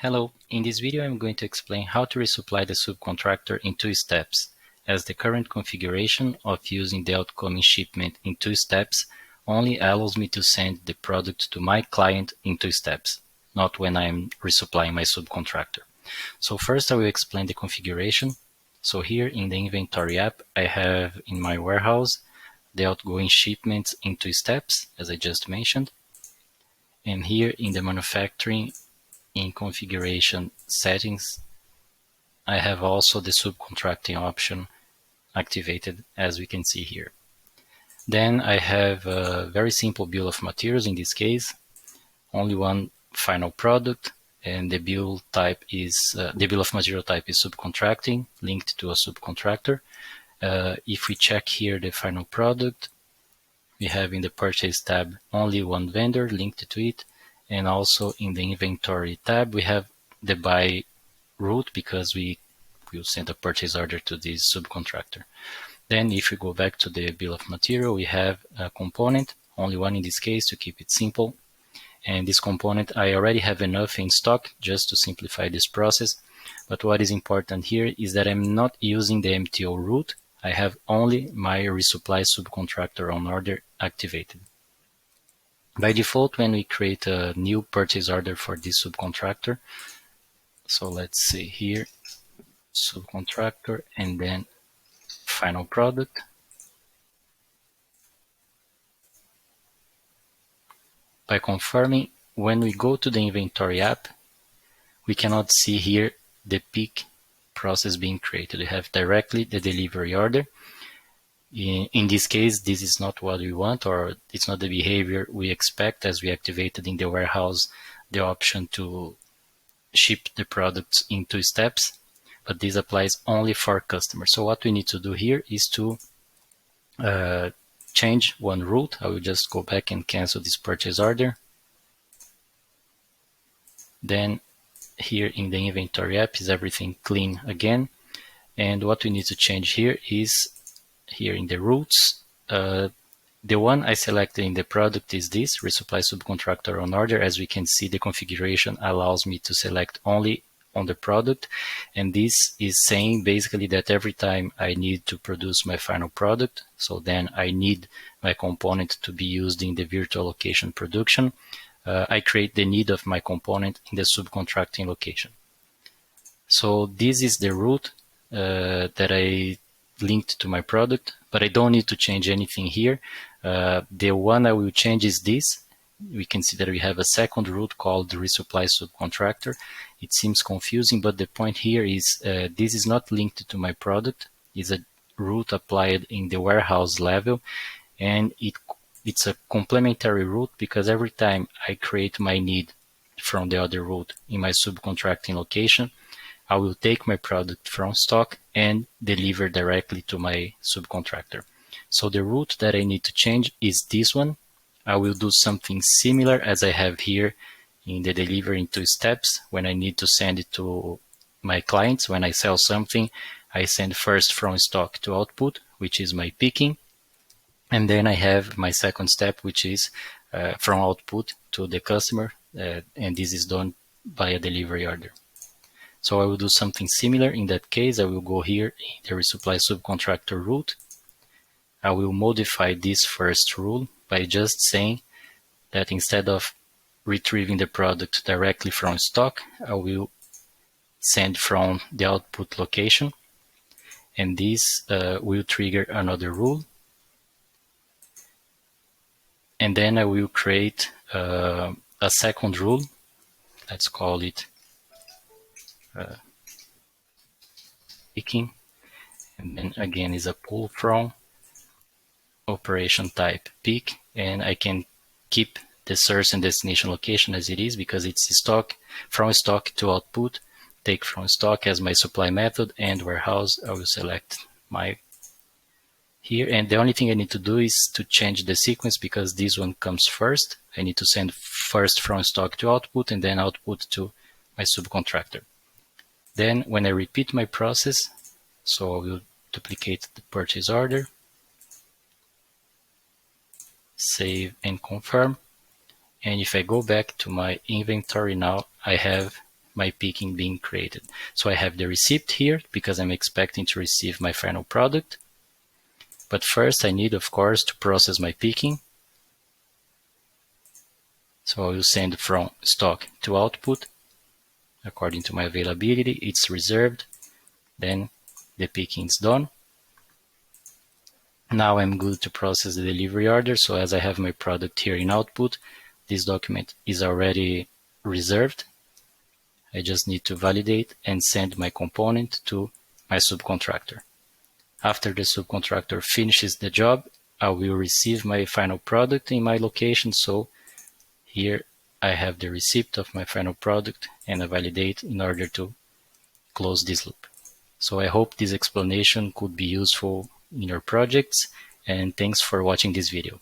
Hello, in this video I'm going to explain how to resupply the subcontractor in 2 steps, as the current configuration of using the outgoing shipment in 2 steps only allows me to send the product to my client in 2 steps, not when I'm resupplying my subcontractor. So first I will explain the configuration. So here in the inventory app I have in my warehouse the outgoing shipments in 2 steps, as I just mentioned. And here in the manufacturing, in configuration settings, I have also the subcontracting option activated, as we can see here. Then I have a very simple bill of materials. In this case, only one final product, and the bill type is the bill of material type is subcontracting, linked to a subcontractor. If we check here the final product, we have in the purchase tab only one vendor linked to it, and also in the inventory tab we have the buy route because we will send a purchase order to this subcontractor. Then if we go back to the bill of material, we have a component, only one in this case to keep it simple. And this component I already have enough in stock just to simplify this process. But what is important here is that I'm not using the MTO route. I have only my resupply subcontractor on order activated. By default, when we create a new purchase order for this subcontractor, so let's see here, subcontractor and then final product. By confirming, when we go to the inventory app, we cannot see here the peak process being created. We have directly the delivery order. In this case, this is not what we want, or it's not the behavior we expect, as we activated in the warehouse the option to ship the products in 2 steps, but this applies only for customers. So what we need to do here is to change one route. I will just go back and cancel this purchase order. Then here in the inventory app is everything clean again. And what we need to change here is here in the routes. The one I selected in the product is this, resupply subcontractor on order. As we can see, the configuration allows me to select only on the product. And this is saying basically that every time I need to produce my final product, so then I need my component to be used in the virtual location production, I create the need of my component in the subcontracting location. So this is the route that I linked to my product, but I don't need to change anything here. The one I will change is this. We can see that we have a second route called the resupply subcontractor. It seems confusing, but the point here is this is not linked to my product. It's a route applied in the warehouse level, and it's a complementary route because every time I create my need from the other route in my subcontracting location, I will take my product from stock and deliver directly to my subcontractor. So the route that I need to change is this one. I will do something similar as I have here in the delivery in 2 steps. When I need to send it to my clients, when I sell something, I send first from stock to output, which is my picking. And then I have my second step, which is from output to the customer. And this is done by a delivery order. So I will do something similar. In that case, I will go here in the resupply subcontractor route. I will modify this first rule by just saying that instead of retrieving the product directly from stock, I will send from the output location. And this will trigger another rule. And then I will create a second rule. Let's call it picking, and then again is a pull from operation type pick, and I can keep the source and destination location as it is because it's stock, from stock to output, take from stock as my supply method, and warehouse I will select my here. And the only thing I need to do is to change the sequence because this one comes first. I need to send first from stock to output and then output to my subcontractor. Then when I repeat my process, so I will duplicate the purchase order, save and confirm. And if I go back to my inventory now, I have my picking being created. So I have the receipt here because I'm expecting to receive my final product. But first I need, of course, to process my picking. So I will send from stock to output. According to my availability, it's reserved. Then the picking is done. Now I'm good to process the delivery order. So as I have my product here in output, this document is already reserved. I just need to validate and send my component to my subcontractor. After the subcontractor finishes the job, I will receive my final product in my location. So here I have the receipt of my final product and I validate in order to close this loop. So I hope this explanation could be useful in your projects, and thanks for watching this video.